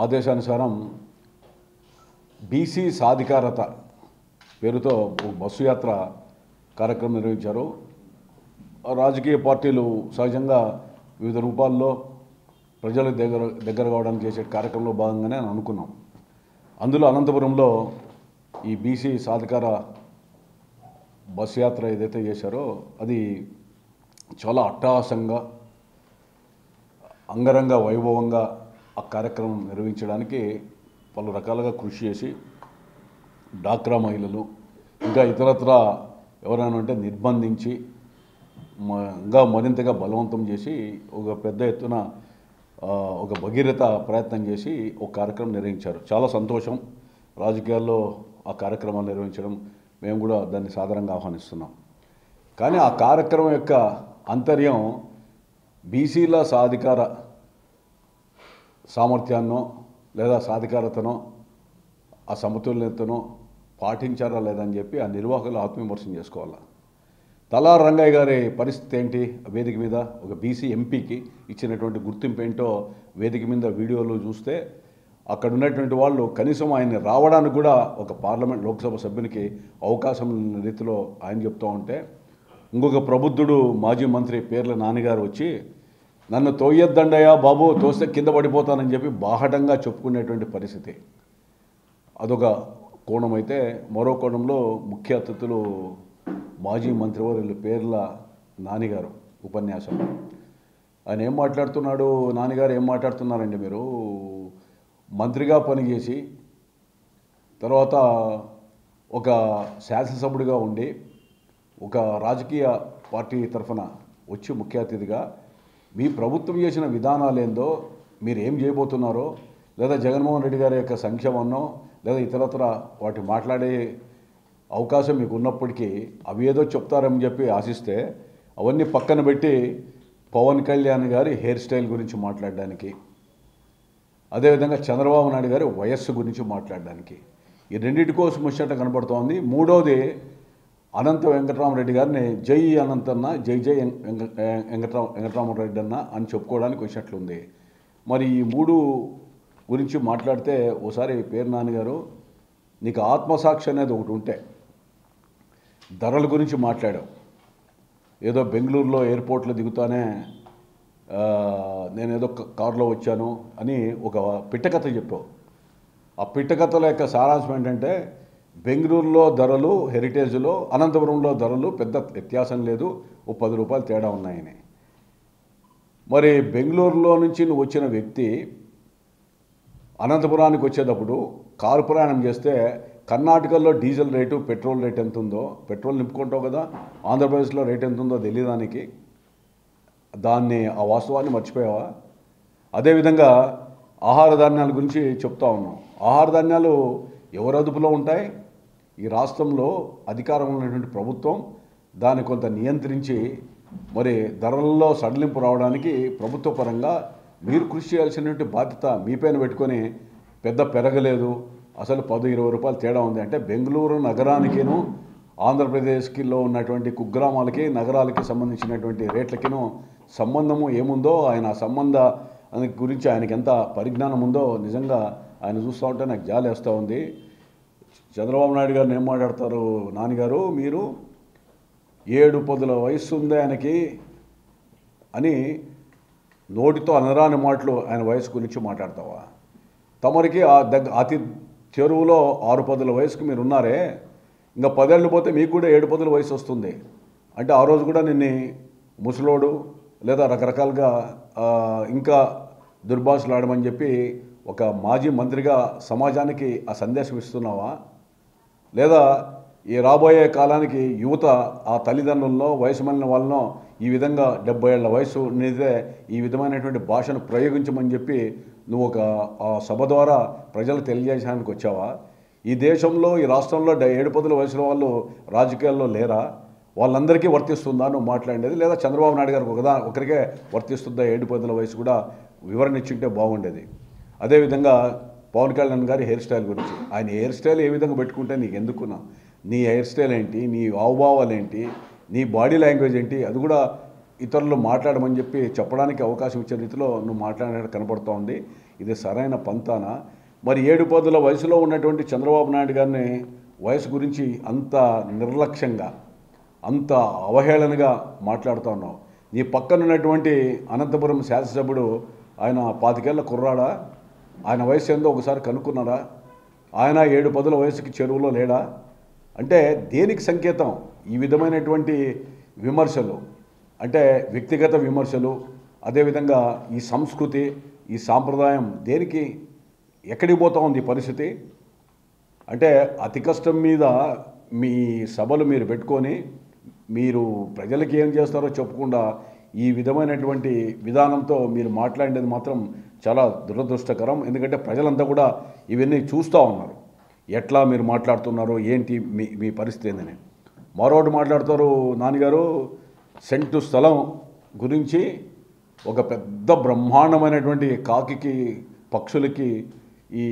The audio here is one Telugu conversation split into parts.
ఆదేశానుసారం బీసీ సాధికారత పేరుతో బస్సు యాత్ర కార్యక్రమం నిర్వహించారు. రాజకీయ పార్టీలు సహజంగా వివిధ రూపాల్లో ప్రజల దగ్గర కావడానికి చేసే కార్యక్రమంలో భాగంగానే అనుకున్నాం. అందులో అనంతపురంలో ఈ బీసీ సాధికార బస్సు యాత్ర ఏదైతే చేశారో అది చాలా అట్టహాసంగా అంగరంగ వైభవంగా ఆ కార్యక్రమం నిర్వహించడానికి పలు రకాలుగా కృషి చేసి డాక్రా మహిళలు ఇంకా ఇతరత్ర ఎవరైనా ఉంటే నిర్బంధించి ఇంకా మరింతగా బలవంతం చేసి ఒక పెద్ద ఎత్తున ఒక భగీరథ ప్రయత్నం చేసి ఒక కార్యక్రమం నిర్వహించారు. చాలా సంతోషం. రాజకీయాల్లో ఆ కార్యక్రమాలు నిర్వహించడం మేము కూడా దాన్ని సాధారణంగా ఆహ్వానిస్తున్నాం. కానీ ఆ కార్యక్రమం యొక్క అంతర్యం బీసీల సాధికార సామర్థ్యాన్నో లేదా సాధికారతనో ఆ సమతుల్యతనో పాటించారా లేదని చెప్పి ఆ నిర్వాహకులు ఆత్మవిమర్శనం చేసుకోవాలి. తలార్ రంగయ్య గారి పరిస్థితి ఏంటి? వేదిక మీద ఒక బీసీ ఎంపీకి ఇచ్చినటువంటి గుర్తింపు ఏంటో వేదిక మీద వీడియోలు చూస్తే అక్కడ ఉన్నటువంటి వాళ్ళు కనీసం ఆయన్ని రావడానికి కూడా ఒక పార్లమెంట్ లోక్సభ సభ్యునికి అవకాశం రీతిలో ఆయన చెప్తూ ఉంటే ఇంకొక ప్రబుద్ధుడు మాజీ మంత్రి పేర్ల నాన్నగారు వచ్చి నన్ను తోయొద్దండయ్యా బాబు, తోస్తే కింద పడిపోతానని చెప్పి బాహటంగా చెప్పుకునేటువంటి పరిస్థితి. అదొక కోణం అయితే, మరో కోణంలో ముఖ్య అతిథులు మాజీ మంత్రివర్యులు పేర్ల నానిగారు ఉపన్యాసం. ఆయన ఏం మాట్లాడుతున్నాడు? నాన్నగారు ఏం మాట్లాడుతున్నారండి? మీరు మంత్రిగా పనిచేసి తర్వాత ఒక శాసనసభ్యుడిగా ఉండి ఒక రాజకీయ పార్టీ తరఫున వచ్చి ముఖ్య అతిథిగా మీ ప్రభుత్వం చేసిన విధానాలు ఏందో, మీరు ఏం చేయబోతున్నారో, లేదా జగన్మోహన్ రెడ్డి గారి యొక్క సంక్షేమన్నో లేదా ఇతరత్ర వాటి మాట్లాడే అవకాశం మీకు ఉన్నప్పటికీ అవి ఏదో చెప్తారని చెప్పి ఆశిస్తే అవన్నీ పక్కన పెట్టి పవన్ కళ్యాణ్ గారి హెయిర్ స్టైల్ గురించి మాట్లాడడానికి, అదేవిధంగా చంద్రబాబు నాయుడు గారి వయస్సు గురించి మాట్లాడడానికి, ఈ రెండింటి కోసం వచ్చినట్టు కనపడుతోంది. మూడోది అనంత వెంకటరామరెడ్డి గారిని జై అనంతన్న, జై జై వెంకటరామరెడ్డి అన్న అని చెప్పుకోవడానికి వచ్చినట్లుంది. మరి ఈ మూడు గురించి మాట్లాడితే ఓసారి పేరు నాన్నగారు, నీకు ఆత్మసాక్షి అనేది ఒకటి ఉంటే ధరల గురించి మాట్లాడావు. ఏదో బెంగళూరులో ఎయిర్పోర్ట్లో దిగుతానే నేనేదో కారులో వచ్చాను అని ఒక పిట్టకథ చెప్పావు. ఆ పిట్టకథల యొక్క సారాంశం ఏంటంటే బెంగళూరులో ధరలు హెరిటేజ్లో, అనంతపురంలో ధరలు పెద్ద వ్యత్యాసం లేదు, ఓ 10 రూపాయలు తేడా ఉన్నాయని. మరి బెంగళూరులో నుంచి నువ్వు వచ్చిన వ్యక్తి అనంతపురానికి వచ్చేటప్పుడు కారు ప్రయాణం చేస్తే కర్ణాటకలో డీజిల్ రేటు, పెట్రోల్ రేట్ ఎంత ఉందో, పెట్రోల్ నింపుకుంటావు కదా, ఆంధ్రప్రదేశ్లో రేట్ ఎంత ఉందో తెలియదానికి దాన్ని ఆ వాస్తవాన్ని మర్చిపోయావా? అదేవిధంగా ఆహార ధాన్యాల గురించి చెప్తా ఉన్నాం. ఆహార ధాన్యాలు ఎవరి అదుపులో ఉంటాయి? ఈ రాష్ట్రంలో అధికారంలో ఉన్నటువంటి ప్రభుత్వం దాన్ని కొంత నియంత్రించి మరి ధరల్లో సడలింపు రావడానికి ప్రభుత్వ పరంగా మీరు కృషి చేయాల్సినటువంటి బాధ్యత మీపైన పెట్టుకొని పెద్ద పెరగలేదు, అసలు 10-20 రూపాయలు తేడా ఉంది అంటే బెంగళూరు నగరానికిను ఆంధ్రప్రదేశ్కిలో ఉన్నటువంటి కుగ్రామాలకి నగరాలకి సంబంధించినటువంటి రేట్లకిను సంబంధము ఏముందో, ఆయన ఆ సంబంధ గురించి ఆయనకి ఎంత పరిజ్ఞానం ఉందో నిజంగా ఆయన చూస్తూ ఉంటే నాకు జాలి వేస్తూ ఉంది. చంద్రబాబు నాయుడు గారిని ఏం మాట్లాడతారు? నాన్నగారు, మీరు 7 వయస్సు ఉంది ఆయనకి అని నోటితో అనరాని మాటలు ఆయన వయసు గురించి మాట్లాడతావా? తమరికి అతి చెరువులో 6 వయసుకు మీరు ఉన్నారే, ఇంకా 10 ఏళ్ళు పోతే మీకు కూడా 7 వయసు వస్తుంది అంటే ఆ రోజు కూడా నిన్ను ముసలోడు లేదా రకరకాలుగా ఇంకా దుర్భాషలు ఆడమని చెప్పి ఒక మాజీ మంత్రిగా సమాజానికి ఆ సందేశం ఇస్తున్నావా? లేదా ఈ రాబోయే కాలానికి యువత ఆ తల్లిదండ్రులను వయసు మళ్ళిన వాళ్ళనో ఈ విధంగా 70 ఏళ్ల వయసు నిదే ఈ విధమైనటువంటి భాషను ప్రయోగించమని చెప్పి నువ్వు ఒక సభ ద్వారా ప్రజలు తెలియజేయడానికి వచ్చావా? ఈ దేశంలో ఈ రాష్ట్రంలో 7 వయసుల వాళ్ళు రాజకీయాల్లో లేరా? వాళ్ళందరికీ వర్తిస్తుందా నువ్వు మాట్లాడేది? లేదా చంద్రబాబు నాయుడు గారికి ఒకరికే వర్తిస్తుందా 7 వయసు కూడా వివరణ ఇచ్చింటే బాగుండేది. అదేవిధంగా పవన్ కళ్యాణ్ గారి హెయిర్ స్టైల్ గురించి, ఆయన హెయిర్ స్టైల్ ఏ విధంగా పెట్టుకుంటే నీకు ఎందుకున్నా, నీ హెయిర్ స్టైల్ ఏంటి, నీ హావభావాలు ఏంటి, నీ బాడీ లాంగ్వేజ్ ఏంటి, అది కూడా ఇతరులు మాట్లాడమని చెప్పి చెప్పడానికి అవకాశం ఇచ్చే రీతిలో నువ్వు మాట్లాడినట్టు కనపడుతూ ఉంది. ఇది సరైన పంతానా? మరి 7 వయసులో ఉన్నటువంటి చంద్రబాబు నాయుడు గారిని వయసు గురించి అంత నిర్లక్ష్యంగా, అంత అవహేళనగా మాట్లాడుతూ ఉన్నావు. నీ పక్కన ఉన్నటువంటి అనంతపురం శాసనసభ్యుడు ఆయన 25 ఏళ్ల కుర్రాడా? ఆయన వయసు ఏందో ఒకసారి కనుక్కున్నారా? ఆయన 7 వయసుకి చెరువులో లేడా? అంటే దేనికి సంకేతం ఈ విధమైనటువంటి విమర్శలు? అంటే వ్యక్తిగత విమర్శలు, అదేవిధంగా ఈ సంస్కృతి, ఈ సాంప్రదాయం దేనికి, ఎక్కడికి పోతా ఉంది ఈ పరిస్థితి? అంటే అతి కష్టం మీద మీ సభలు మీరు పెట్టుకొని మీరు ప్రజలకి ఏం చేస్తారో చెప్పకుండా ఈ విధమైనటువంటి విధానంతో మీరు మాట్లాడేది మాత్రం చాలా దురదృష్టకరం. ఎందుకంటే ప్రజలంతా కూడా ఇవన్నీ చూస్తూ ఉన్నారు, ఎట్లా మీరు మాట్లాడుతున్నారు, ఏంటి మీ పరిస్థితి ఏందని. మరోటి మాట్లాడతారు నాన్నగారు, సెంటు స్థలం గురించి ఒక పెద్ద బ్రహ్మాండమైనటువంటి కాకికి, పక్షులకి ఈ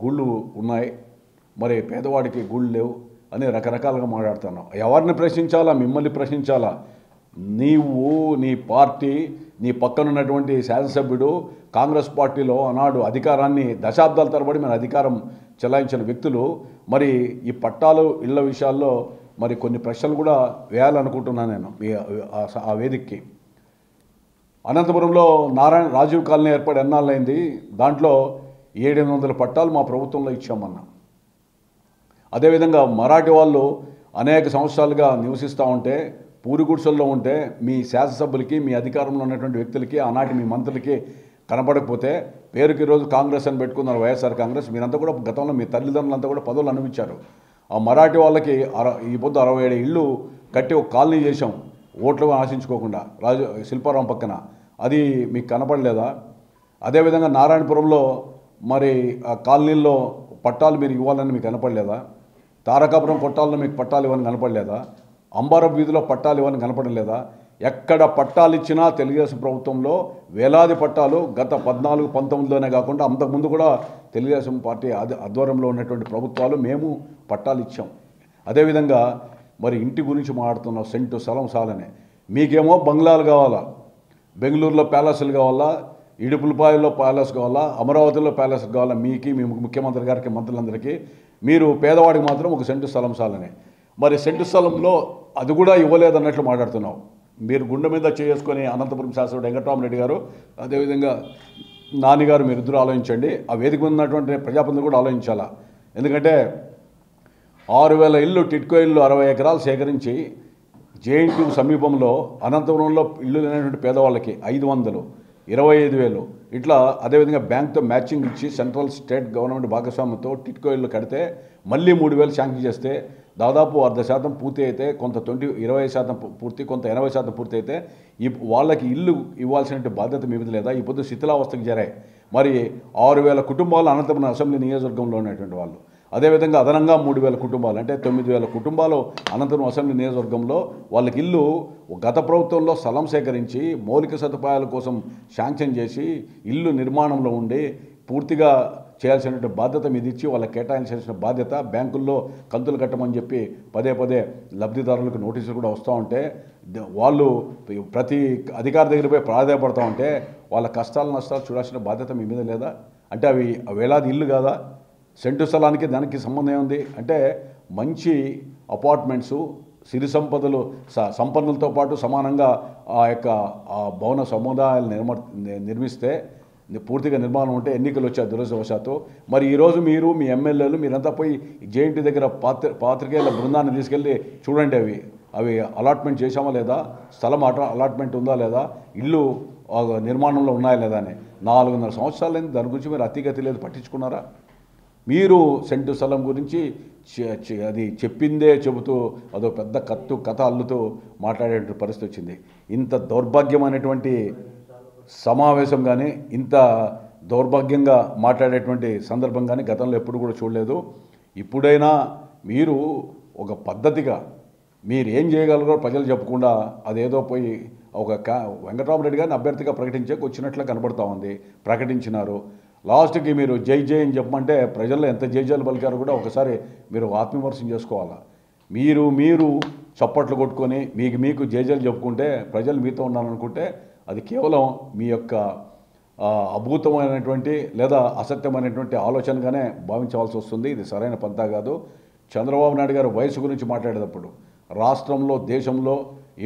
గూళ్ళు ఉన్నాయి, మరి పేదవాడికి గూళ్ళు లేవు అని రకరకాలుగా మాట్లాడుతున్నావు. ఎవరిని ప్రశ్నించాలా? మిమ్మల్ని ప్రశ్నించాలా? నీవు, నీ పార్టీ, నీ పక్కనున్నటువంటి శాసనసభ్యుడు కాంగ్రెస్ పార్టీలో ఆనాడు అధికారాన్ని దశాబ్దాల తరబడి మన అధికారం చెలాయించిన వ్యక్తులు మరి ఈ పట్టాలు ఇళ్ల విషయాల్లో మరి కొన్ని ప్రశ్నలు కూడా వేయాలనుకుంటున్నాను నేను ఆ వేదికకి. అనంతపురంలో రాజీవ్ కాలనీ ఏర్పడి ఎన్నాళ్ళైంది, దాంట్లో 700 పట్టాలు మా ప్రభుత్వంలో ఇచ్చామన్నా. అదేవిధంగా మరాఠీ వాళ్ళు అనేక సంవత్సరాలుగా నివసిస్తూ ఉంటే, పూరి గుడిసెల్లో ఉంటే మీ శాసనసభ్యులకి, మీ అధికారంలో ఉన్నటువంటి వ్యక్తులకి, ఆనాటి మీ మంత్రులకి కనపడకపోతే పేరుకి ఈరోజు కాంగ్రెస్ అని పెట్టుకున్నారు, వైఎస్ఆర్ కాంగ్రెస్. మీరంతా కూడా గతంలో మీ తల్లిదండ్రులంతా కూడా పదవులు అనుభవించారు. ఆ మరాఠీ వాళ్ళకి ఈ పొద్దు 67 ఇళ్ళు కట్టి ఒక కాలనీ చేశాం, ఓట్లు ఆశించుకోకుండా, శిల్పారాం పక్కన. అది మీకు కనపడలేదా? అదేవిధంగా నారాయణపురంలో మరి ఆ కాలనీల్లో పట్టాలు మీరు ఇవ్వాలని మీకు కనపడలేదా? తారకాపురం పట్టాల్లో మీకు పట్టాలు ఇవ్వని కనపడలేదా? అంబారం వీధిలో పట్టాలు ఇవ్వని కనపడలేదా? ఎక్కడ పట్టాలు ఇచ్చినా తెలుగుదేశం ప్రభుత్వంలో వేలాది పట్టాలు గత 14-19లోనే కాకుండా అంతకుముందు కూడా తెలుగుదేశం పార్టీ ఆధ్వర్యంలో ఉన్నటువంటి ప్రభుత్వాలు మేము పట్టాలు ఇచ్చాం. అదేవిధంగా మరి ఇంటి గురించి మాట్లాడుతున్నాం, సెంటు స్థలం చాలనే. మీకేమో బంగ్లాలు కావాలా, బెంగళూరులో ప్యాలెస్లు కావాలా, ఇడుపులపాయలో ప్యాలెస్ కావాలా, అమరావతిలో ప్యాలెస్ కావాలా, మీ ముఖ్యమంత్రి గారికి, మంత్రులందరికీ. మీరు పేదవాడికి మాత్రం ఒక సెంటు స్థలం చాలనే. మరి సెంటు స్థలంలో అది కూడా ఇవ్వలేదన్నట్లు మాట్లాడుతున్నావు. మీరు గుండె మీద చేసుకొని అనంతపురం శాసనసభ్యుడు వెంకటరామరెడ్డి గారు, అదేవిధంగా నాన్నగారు, మీరిద్దరూ ఆలోచించండి. ఆ వేదిక మీద ఉన్నటువంటి ప్రజాప్రతినిధులు కూడా ఆలోచించాలా. ఎందుకంటే 6000 ఇళ్ళు, టిట్కో ఇళ్ళు 60 ఎకరాలు సేకరించి జేఎన్టీ సమీపంలో అనంతపురంలో ఇల్లు లేనటువంటి పేదవాళ్ళకి 500, 25,000 ఇట్లా, అదేవిధంగా బ్యాంక్తో మ్యాచింగ్ ఇచ్చి సెంట్రల్ స్టేట్ గవర్నమెంట్ భాగస్వామ్యంతో టిట్కో ఇళ్ళు కడితే మళ్ళీ 3,000 శాంక్షన్ చేస్తే దాదాపు 50% పూర్తి అయితే, కొంత 20% పూర్తి, కొంత 80% పూర్తి అయితే వాళ్ళకి ఇల్లు ఇవ్వాల్సిన బాధ్యత మీ మీద లేదా? ఈ పొద్దు శిథిలావస్థకు చేరాయి. మరి 6,000 కుటుంబాలు అనంతపురం అసెంబ్లీ నియోజకవర్గంలో ఉన్నటువంటి వాళ్ళు, అదేవిధంగా అదనంగా 3,000 కుటుంబాలు, అంటే 9,000 కుటుంబాలు అనంతపురం అసెంబ్లీ నియోజకవర్గంలో వాళ్ళకి ఇల్లు గత ప్రభుత్వంలో స్థలం సేకరించి మౌలిక సదుపాయాల కోసం శాంక్షన్ చేసి ఇల్లు నిర్మాణంలో ఉండి పూర్తిగా చేయాల్సిన బాధ్యత మీద ఇచ్చి వాళ్ళకి కేటాయించాల్సిన బాధ్యత, బ్యాంకుల్లో కంతులు కట్టమని చెప్పి పదే లబ్ధిదారులకు నోటీసులు కూడా వస్తూ ఉంటే వాళ్ళు ప్రతి అధికారి దగ్గర పోయి ప్రాధాయపడుతూ ఉంటే వాళ్ళ కష్టాలు నష్టాలు చూడాల్సిన బాధ్యత మీ మీద లేదా? అంటే అవి వేలాది ఇల్లు కాదా? సెంటు స్థలానికి దానికి సంబంధం ఏముంది? అంటే మంచి అపార్ట్మెంట్సు, సిరి సంపదలు, సంపన్నులతో పాటు సమానంగా ఆ యొక్క భవన సముదాయాలు నిర్మిస్తే పూర్తిగా నిర్మాణం ఉంటే ఎన్నికలు వచ్చే దురదృష్టవశాత్తు మరి ఈరోజు మీరు, మీ ఎమ్మెల్యేలు, మీరంతా పోయి జేఎన్టీ దగ్గర పాత్రికేయుల బృందాన్ని తీసుకెళ్ళి చూడండి, అవి అలాట్మెంట్ చేశామా లేదా, స్థలం అలాట్మెంట్ ఉందా లేదా, ఇల్లు నిర్మాణంలో ఉన్నాయా లేదా అని. 4.5 సంవత్సరాలైంది, దాని గురించి మీరు అతిగతి లేదు, పట్టించుకున్నారా? మీరు సెంటు స్థలం గురించి అది చెప్పిందే చెబుతూ అదో పెద్ద కథ అల్లుతూ మాట్లాడే పరిస్థితి వచ్చింది. ఇంత దౌర్భాగ్యమైనటువంటి సమావేశం కానీ, ఇంత దౌర్భాగ్యంగా మాట్లాడేటువంటి సందర్భం కానీ గతంలో ఎప్పుడు కూడా చూడలేదు. ఇప్పుడైనా మీరు ఒక పద్ధతిగా మీరు ఏం చేయగలరో ప్రజలు చెప్పకుండా అదేదో పోయి ఒక వెంకటరామరెడ్డి గారిని అభ్యర్థిగా ప్రకటించక వచ్చినట్లు కనబడుతూ ఉంది. ప్రకటించినారు, లాస్ట్కి మీరు జై జై అని చెప్పమంటే ప్రజల్లో ఎంత జైజాలు పలికారో కూడా ఒకసారి మీరు ఆత్మవిమర్శనం చేసుకోవాలా. మీరు చప్పట్లు కొట్టుకొని మీకు జైజాలు చెప్పుకుంటే ప్రజలు మీతో ఉండాలనుకుంటే అది కేవలం మీ యొక్క అభూతమైనటువంటి లేదా అసత్యమైనటువంటి ఆలోచనగానే భావించవలసి వస్తుంది. ఇది సరైన పంతా కాదు. చంద్రబాబు నాయుడు గారు వయసు గురించి మాట్లాడేటప్పుడు రాష్ట్రంలో దేశంలో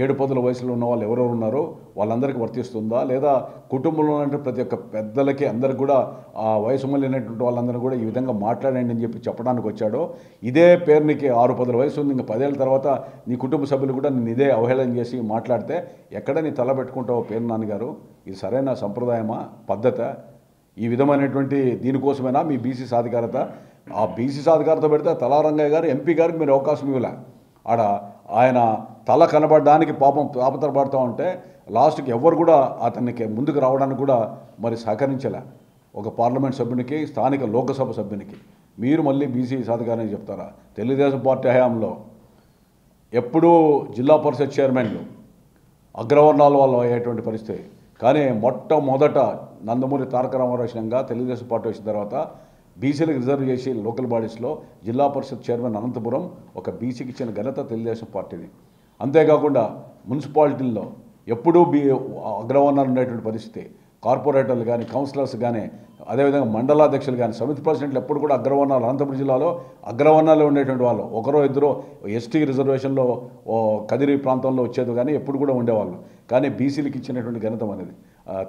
7 పదుల వయసులో ఉన్న వాళ్ళు ఎవరెవరు ఉన్నారో వాళ్ళందరికీ వర్తిస్తుందా, లేదా కుటుంబంలో ఉన్నటువంటి ప్రతి ఒక్క పెద్దలకి అందరికి కూడా ఆ వయసు మళ్ళినటువంటి వాళ్ళందరూ కూడా ఈ విధంగా మాట్లాడండి అని చెప్పి చెప్పడానికి వచ్చాడో, ఇదే పేరునికి 6 పదుల వయసు ఉంది, ఇంకా 10 ఏళ్ళ తర్వాత నీ కుటుంబ సభ్యులు కూడా నేను ఇదే అవహేళన చేసి మాట్లాడితే ఎక్కడ నీ తల పెట్టుకుంటావో పేరు నాన్నగారు? ఇది సరైన సంప్రదాయమా, పద్ధత? ఈ విధమైనటువంటి దీనికోసమైనా మీ బీసీ సాధికారత? ఆ బీసీ సాధికారత పెడితే తలారంగయ్య గారు ఎంపీ గారికి మీరు అవకాశం ఇవ్వలే. ఆడ ఆయన తల కనబడడానికి పాపం తాపత్రపడుతూ ఉంటే లాస్ట్కి ఎవరు కూడా అతనికి ముందుకు రావడానికి కూడా మరి సహకరించలే. ఒక పార్లమెంట్ సభ్యునికి, స్థానిక లోకసభ సభ్యునికి మీరు మళ్ళీ బీసీ సాధికారని చెప్తారా? తెలుగుదేశం పార్టీ హయాంలో ఎప్పుడూ జిల్లా పరిషత్ చైర్మన్లు అగ్రవర్ణాల వాళ్ళు అయ్యేటువంటి పరిస్థితి. కానీ మొట్టమొదట నందమూరి తారక రామారావు విషయంగా తెలుగుదేశం పార్టీ వచ్చిన తర్వాత బీసీలకు రిజర్వ్ చేసి లోకల్ బాడీస్లో జిల్లా పరిషత్ చైర్మన్ అనంతపురం ఒక బీసీకి ఇచ్చిన ఘనత తెలుగుదేశం పార్టీది. అంతేకాకుండా మున్సిపాలిటీల్లో ఎప్పుడూ అగ్రవర్ణాలు ఉండేటువంటి పరిస్థితి. కార్పొరేటర్లు కానీ, కౌన్సిలర్స్ కానీ, అదేవిధంగా మండలాధ్యక్షులు కానీ, సమితి ప్రెసిడెంట్లు ఎప్పుడు కూడా అగ్రవర్ణాలు, అనంతపురం జిల్లాలో అగ్రవర్ణాలు ఉండేటువంటి వాళ్ళు. ఒకరో ఇద్దరు ఎస్టీ రిజర్వేషన్లో కదిరి ప్రాంతంలో వచ్చేది కానీ ఎప్పుడు కూడా ఉండేవాళ్ళు. కానీ బీసీలకు ఇచ్చినటువంటి ఘనత అనేది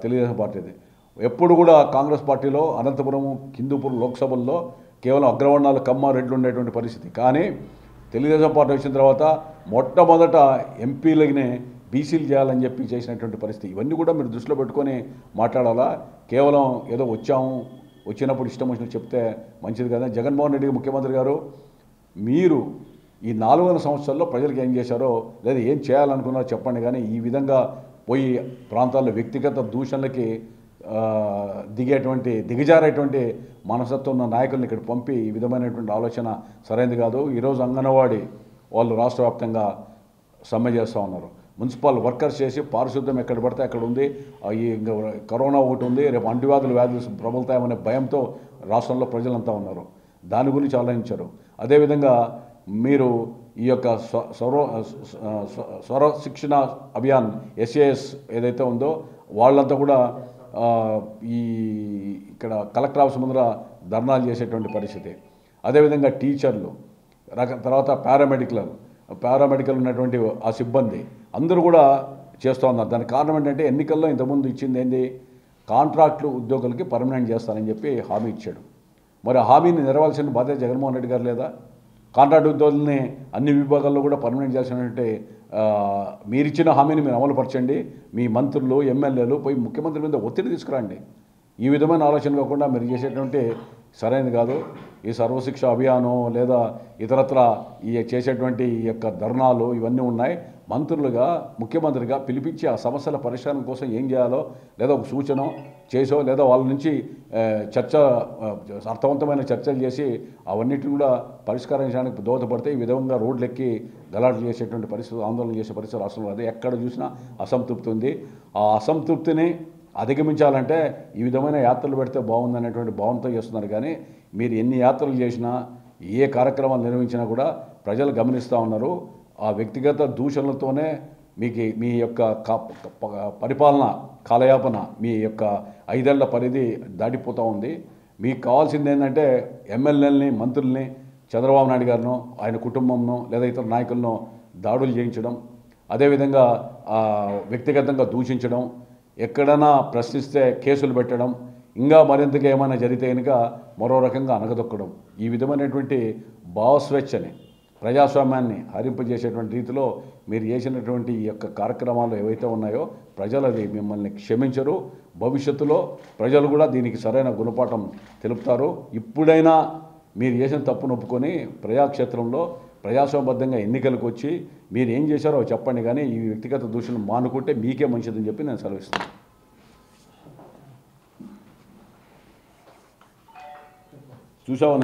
తెలుగుదేశం పార్టీది. ఎప్పుడు కూడా కాంగ్రెస్ పార్టీలో అనంతపురం, హిందూపూర్ లోక్సభల్లో కేవలం అగ్రవర్ణాలు, కమ్మ, రెడ్లు ఉండేటువంటి పరిస్థితి. కానీ తెలుగుదేశం పార్టీ వచ్చిన తర్వాత మొట్టమొదట ఎంపీలనే బీసీలు చేయాలని చెప్పి చేసినటువంటి పరిస్థితి. ఇవన్నీ కూడా మీరు దృష్టిలో పెట్టుకొని మాట్లాడాలా? కేవలం ఏదో వచ్చినప్పుడు ఇష్టం వచ్చినట్టు చెప్తే మంచిది కదా. జగన్మోహన్ రెడ్డి ముఖ్యమంత్రి గారు, మీరు ఈ 4 సంవత్సరాల్లో ప్రజలకు ఏం చేశారో లేదా ఏం చేయాలనుకున్నారో చెప్పండి. కానీ ఈ విధంగా పోయి ప్రాంతాల్లో వ్యక్తిగత దూషణలకి దిగజారేటువంటి మనస్తత్వం ఉన్న నాయకులను ఇక్కడ పంపి ఈ విధమైనటువంటి ఆలోచన సరైనది కాదు. ఈరోజు అంగన్వాడీ వాళ్ళు రాష్ట్ర వ్యాప్తంగా సమ్మె చేస్తూ ఉన్నారు. మున్సిపల్ వర్కర్స్ చేసి పారిశుద్ధ్యం ఎక్కడ పడితే అక్కడ ఉంది. ఈ కరోనా ఒకటి ఉంది, రేపు వ్యాధులు ప్రబలుతాయనే భయంతో రాష్ట్రంలో ప్రజలంతా ఉన్నారు. దాని గురించి ఆలోచించారు. అదేవిధంగా మీరు ఈ యొక్క స్వర శిక్షణ అభియాన్ SAS ఏదైతే ఉందో వాళ్ళంతా కూడా ఇక్కడ కలెక్టర్ ఆఫీస్ ముందర ధర్నాలు చేసేటువంటి పరిస్థితి. అదేవిధంగా టీచర్లు, తర్వాత పారామెడికల్ ఉన్నటువంటి ఆ సిబ్బంది అందరూ కూడా చేస్తూ ఉన్నారు. దానికి కారణం ఏంటంటే ఎన్నికల్లో ఇంతకుముందు ఇచ్చింది ఏంది, కాంట్రాక్టులు ఉద్యోగులకి పర్మనెంట్ చేస్తానని చెప్పి హామీ ఇచ్చాడు. మరి ఆ హామీని నెరవేర్చాల్సిన బాధ్యత జగన్మోహన్ రెడ్డి గారు లేదా? కాంట్రాక్ట్ ఉద్యోగుల్ని అన్ని విభాగాల్లో కూడా పర్మనెంట్ చేసినట్టే మీరిచ్చిన హామీని మీరు అమలుపరచండి. మీ మంత్రులు, ఎమ్మెల్యేలు పోయి ముఖ్యమంత్రి మీద ఒత్తిడి తీసుకురండి. ఈ విధమైన ఆలోచన కాకుండా మీరు చేసేటువంటి సరైనది కాదు. ఈ సర్వశిక్ష అభియానం లేదా ఇతరత్ర ఈ చేసేటువంటి ఈ యొక్క ధర్నాలు ఇవన్నీ ఉన్నాయి. మంత్రులుగా, ముఖ్యమంత్రిగా పిలిపించి ఆ సమస్యల పరిష్కారం కోసం ఏం చేయాలో లేదా ఒక సూచన చేసో లేదా వాళ్ళ నుంచి అర్థవంతమైన చర్చలు చేసి అవన్నిటిని కూడా పరిష్కరించడానికి దోహదపడితే ఈ విధంగా రోడ్లెక్కి గలాట్లు చేసేటువంటి పరిస్థితి, ఆందోళన చేసే పరిస్థితి రాష్ట్రంలో అదే ఎక్కడ చూసినా అసంతృప్తి ఉంది. ఆ అసంతృప్తిని అధిగమించాలంటే ఈ విధమైన యాత్రలు పెడితే బాగుందనేటువంటి భావనతో చేస్తున్నారు. కానీ మీరు ఎన్ని యాత్రలు చేసినా, ఏ కార్యక్రమాలు నిర్వహించినా కూడా ప్రజలు గమనిస్తూ ఉన్నారు. ఆ వ్యక్తిగత దూషణలతోనే మీ యొక్క పరిపాలన కాలయాపన, మీ యొక్క 5 ఏళ్ల పరిధి దాటిపోతూ ఉంది. మీకు కావాల్సింది ఏంటంటే ఎమ్మెల్యేలని, మంత్రుల్ని, చంద్రబాబు నాయుడు గారినో, ఆయన కుటుంబంనో లేదా ఇతర నాయకులను దాడులు చేయించడం, అదేవిధంగా వ్యక్తిగతంగా దూషించడం, ఎక్కడైనా ప్రశ్నిస్తే కేసులు పెట్టడం, ఇంకా మరింతగా ఏమైనా జరిగితే కనుక మరో రకంగా అనగదొక్కడం, ఈ విధమైనటువంటి భావస్వేచ్ఛని, ప్రజాస్వామ్యాన్ని హరింపజేసేటువంటి రీతిలో మీరు చేసినటువంటి ఈ యొక్క కార్యక్రమాలు ఏవైతే ఉన్నాయో ప్రజలు అది మిమ్మల్ని క్షమించరు. భవిష్యత్తులో ప్రజలు కూడా దీనికి సరైన గుణపాఠం తెలుపుతారు. ఇప్పుడైనా మీరు చేసిన తప్పును ఒప్పుకొని ప్రజాక్షేత్రంలో ప్రజాస్వామ్యబద్ధంగా ఎన్నికలకు వచ్చి మీరు ఏం చేశారో చెప్పండి. కానీ ఈ వ్యక్తిగత దూషణలు మానుకుంటే మీకే మంచిదని చెప్పి నేను సెలవిస్తున్నాను. చూసావా?